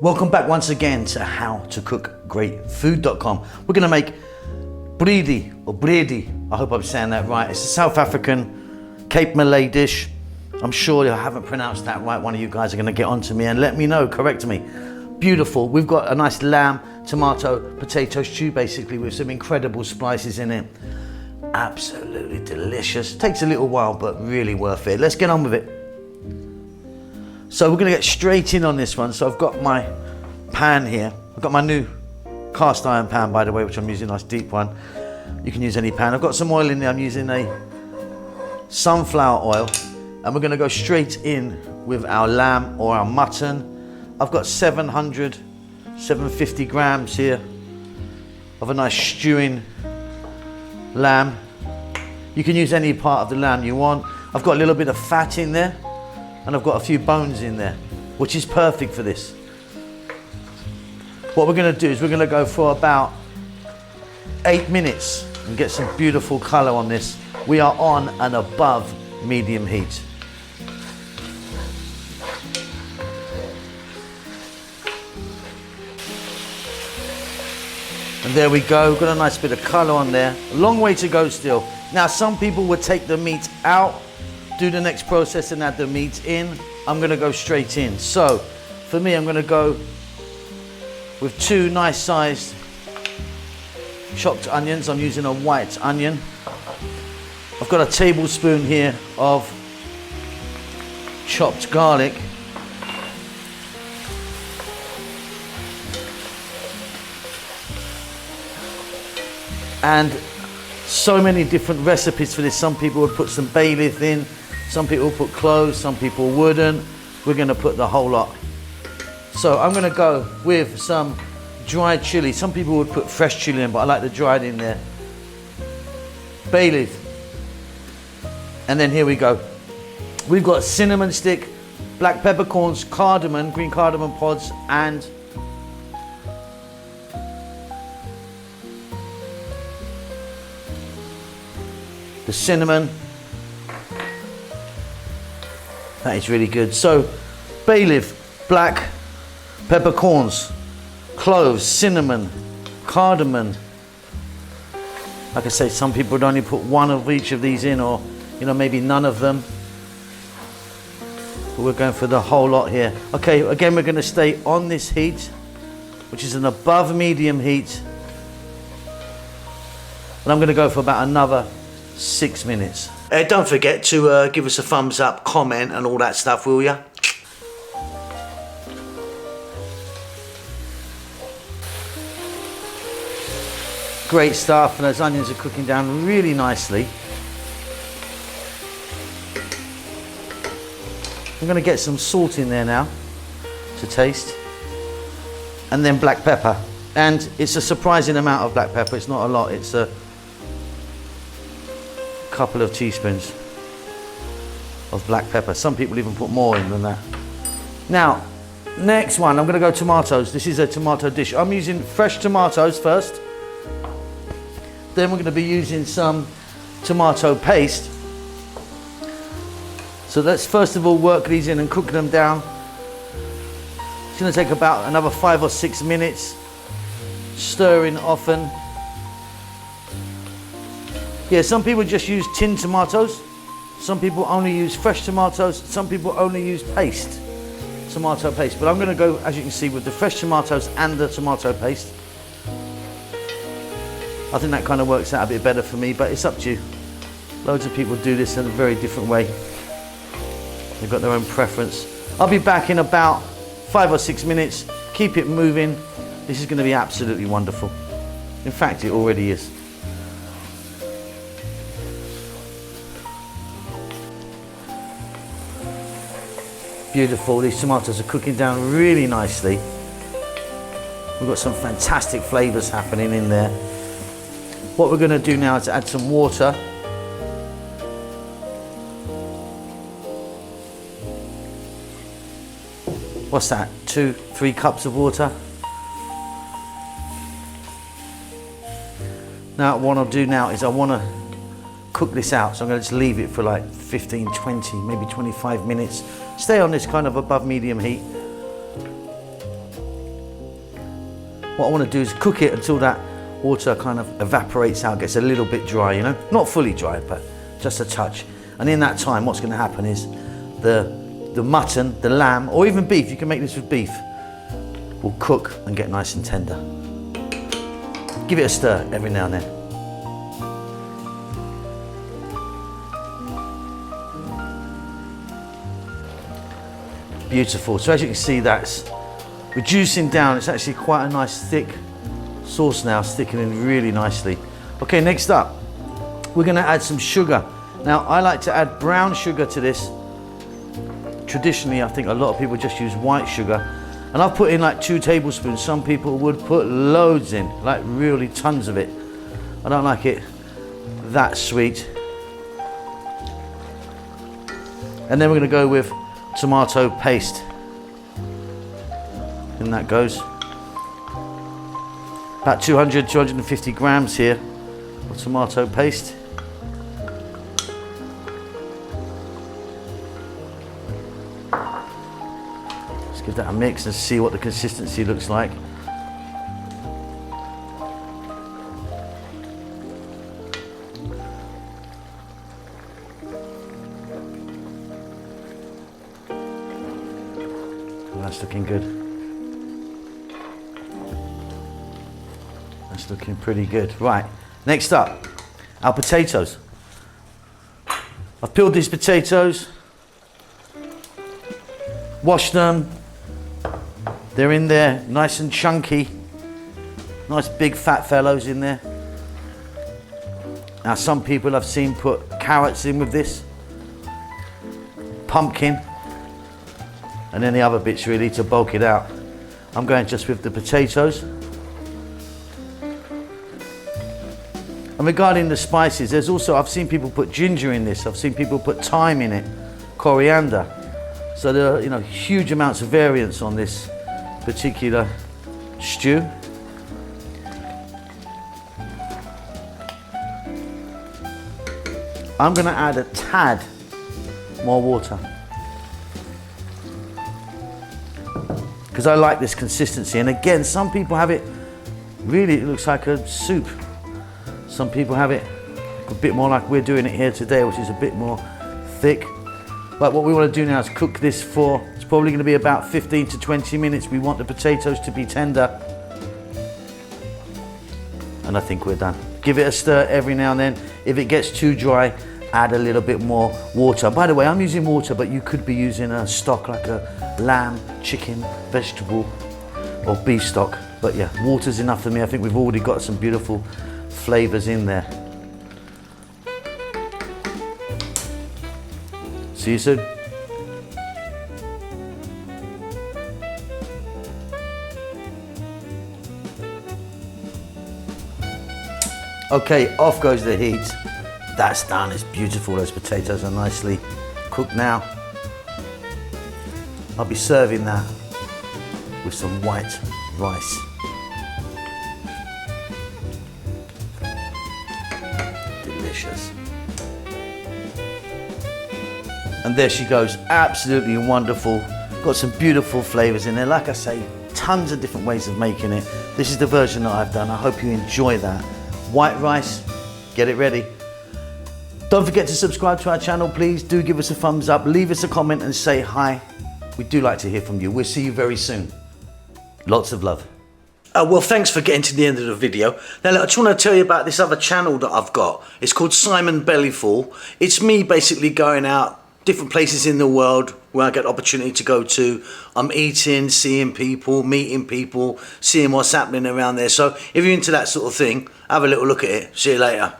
Welcome back once again to howtocookgreatfood.com. We're going to make Bredie or Bredie. I hope I'm saying that right. It's a South African Cape Malay dish. I'm sure I haven't pronounced that right. One of you guys are going to get onto me and let me know, correct me. Beautiful. We've got a nice lamb, tomato, potato stew basically with some incredible spices in it. Absolutely delicious. Takes a little while, but really worth it. Let's get on with it. So we're going to get straight in on this one. So I've got my pan here. I've got my new cast iron pan, by the way, which I'm using, a nice deep one. You can use any pan. I've got some oil in there. I'm using a sunflower oil. And we're going to go straight in with our lamb or our mutton. I've got 750 grams here of a nice stewing lamb. You can use any part of the lamb you want. I've got a little bit of fat in there. And I've got a few bones in there, which is perfect for this. What we're going to do is we're going to go for about 8 minutes and get some beautiful colour on this. We are on and above medium heat. And there we go, got a nice bit of colour on there. A long way to go still. Now some people would take the meat out, do the next process and add the meat in. I'm going to go straight in. So for me, I'm going to go with 2 nice sized chopped onions. I'm using a white onion. I've got a tablespoon here of chopped garlic. And so many different recipes for this. Some people would put some bay leaf in, some people would put cloves, some people wouldn't. We're going to put the whole lot. So I'm going to go with some dried chili. Some people would put fresh chili in, but I like the dried in there. Bay leaf. And then here we go. We've got cinnamon stick, black peppercorns, cardamom, green cardamom pods, and the cinnamon. That is really good. So bay leaf, black peppercorns, cloves, cinnamon, cardamom. Like I say, some people would only put one of each of these in, or maybe none of them. But we're going for the whole lot here. Okay, again, we're going to stay on this heat, which is an above medium heat. And I'm going to go for about another 6 minutes. Don't forget to give us a thumbs up, comment and all that stuff, will ya? Great stuff, and those onions are cooking down really nicely. I'm going to get some salt in there now to taste, and then black pepper. And it's a surprising amount of black pepper. It's not a lot. It's a couple of teaspoons of black pepper. Some people even put more in than that. Now, next one, I'm going to go tomatoes. This is a tomato dish. I'm using fresh tomatoes first. Then we're going to be using some tomato paste. So let's first of all work these in and cook them down. It's going to take about another 5 or 6 minutes, stirring often. Yeah, some people just use tinned tomatoes. Some people only use fresh tomatoes. Some people only use paste, tomato paste. But I'm going to go, as you can see, with the fresh tomatoes and the tomato paste. I think that kind of works out a bit better for me, but it's up to you. Loads of people do this in a very different way. They've got their own preference. I'll be back in about 5 or 6 minutes. Keep it moving. This is going to be absolutely wonderful. In fact, it already is. Beautiful. These tomatoes are cooking down really nicely. We've got some fantastic flavors happening in there. What we're going to do now is add some water. What's that? 2-3 cups of water. Now what I'll do now is I want to cook this out, so I'm going to just leave it for like 15, 20, maybe 25 minutes. Stay on this kind of above medium heat. what I want to do is cook it until that water kind of evaporates out, gets a little bit dry, you know, not fully dry, but just a touch. And in that time, what's going to happen is the mutton, the lamb, or even beef, you can make this with beef, will cook and get nice and tender. Give it a stir every now and then. Beautiful. So as you can see, that's reducing down. It's actually quite a nice thick sauce now, thickening really nicely. Okay, next up, we're going to add some sugar. Now, I like to add brown sugar to this. Traditionally, I think a lot of people just use white sugar. And I've put in like 2 tablespoons. Some people would put loads in, like really tons of it. I don't like it that sweet. And then we're going to go with tomato paste. And that goes. About 200, 250 grams here of tomato paste. Let's give that a mix and see what the consistency looks like. That's looking good. That's looking pretty good. Right, next up, our potatoes. I've peeled these potatoes, washed them. They're in there, nice and chunky. Nice big fat fellows in there. Now some people I've seen put carrots in with this, pumpkin, and then the other bits really to bulk it out. I'm going just with the potatoes. And regarding the spices, there's also, I've seen people put ginger in this, I've seen people put thyme in it, coriander. So there are, you know, huge amounts of variance on this particular stew. I'm going to add a tad more water because I like this consistency. And again, some people have it really, it looks like a soup. Some people have it a bit more like we're doing it here today, which is a bit more thick. But what we want to do now is cook this for, it's probably going to be about 15 to 20 minutes. We want the potatoes to be tender. And I think we're done. Give it a stir every now and then. If it gets too dry, add a little bit more water. By the way, I'm using water, but you could be using a stock like a lamb, chicken, vegetable, or beef stock. But yeah, water's enough for me. I think we've already got some beautiful flavors in there. See you soon. Okay, off goes the heat. That's done, it's beautiful. Those potatoes are nicely cooked now. I'll be serving that with some white rice. Delicious. And there she goes, absolutely wonderful. Got some beautiful flavors in there. Like I say, tons of different ways of making it. This is the version that I've done. I hope you enjoy that. White rice, get it ready. Don't forget to subscribe to our channel, please. Do give us a thumbs up, leave us a comment and say hi. We do like to hear from you. We'll see you very soon. Lots of love. Well, thanks for getting to the end of the video. Now, look, I just want to tell you about this other channel that I've got. It's called Simon Bellyful. It's me basically going out different places in the world where I get the opportunity to go to. I'm eating, seeing people, meeting people, seeing what's happening around there. So if you're into that sort of thing, have a little look at it. See you later.